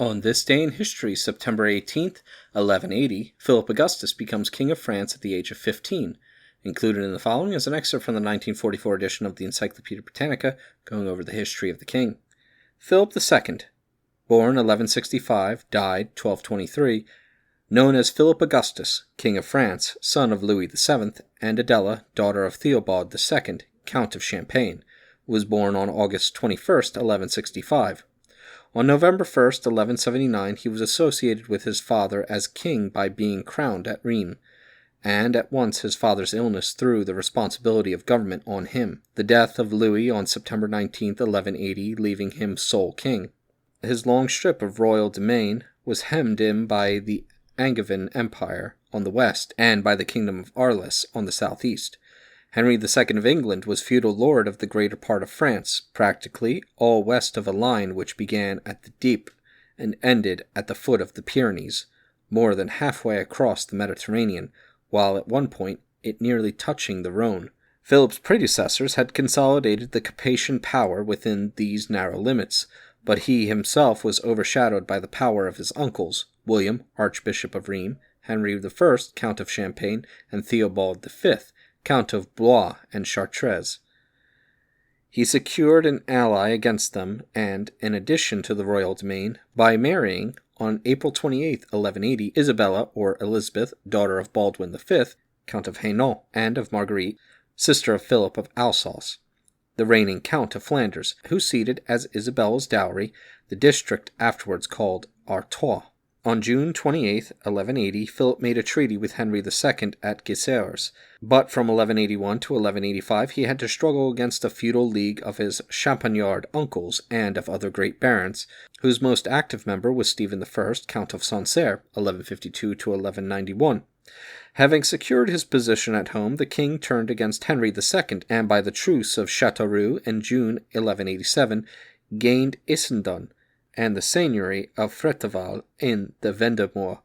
On this day in history, September 18th, 1180, Philip Augustus becomes King of France at the age of 15. Included in the following is an excerpt from the 1944 edition of the Encyclopedia Britannica, going over the history of the king. Philip II, born 1165, died 1223, known as Philip Augustus, King of France, son of Louis VII, and Adela, daughter of Theobald II, Count of Champagne, was born on August 21st, 1165. On November 1st, 1179, he was associated with his father as king by being crowned at Rheims, and at once his father's illness threw the responsibility of government on him, the death of Louis on September 19th, 1180, leaving him sole king. His long strip of royal domain was hemmed in by the Angevin Empire on the west and by the Kingdom of Arles on the southeast. Henry II of England was feudal lord of the greater part of France, practically all west of a line which began at the Dieppe and ended at the foot of the Pyrenees, more than halfway across the Mediterranean, while at one point it nearly touching the Rhone. Philip's predecessors had consolidated the Capetian power within these narrow limits, but he himself was overshadowed by the power of his uncles, William, Archbishop of Rheims, Henry I, Count of Champagne, and Theobald V, Count of Blois and Chartres. He secured an ally against them, and, in addition to the royal domain, by marrying, on April 28, 1180, Isabella, or Elizabeth, daughter of Baldwin V, Count of Hainault, and of Marguerite, sister of Philip of Alsace, the reigning Count of Flanders, who ceded as Isabella's dowry the district afterwards called Artois. On June 28, 1180, Philip made a treaty with Henry II at Gisors, but from 1181 to 1185 he had to struggle against a feudal league of his Champagnard uncles and of other great barons, whose most active member was Stephen I, Count of Sancerre, 1152 to 1191. Having secured his position at home, the king turned against Henry II, and by the truce of Châteauroux in June 1187, gained Issendon and the seigneury of Fréteval in the Vendômois.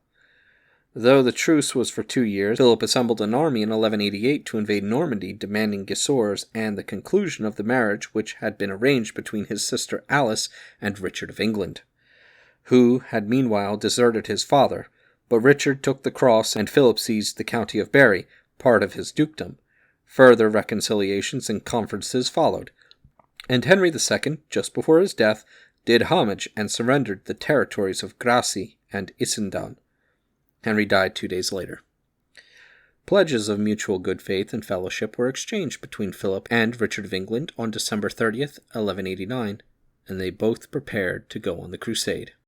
Though the truce was for 2 years, Philip assembled an army in 1188 to invade Normandy, demanding Gisors and the conclusion of the marriage which had been arranged between his sister Alice and Richard of England, who had meanwhile deserted his father. But Richard took the cross, and Philip seized the county of Berry, part of his dukedom. Further reconciliations and conferences followed, and Henry II, just before his death, did homage and surrendered the territories of Grassy and Issendon. Henry died 2 days later. Pledges of mutual good faith and fellowship were exchanged between Philip and Richard of England on December 30th, 1189, and they both prepared to go on the crusade.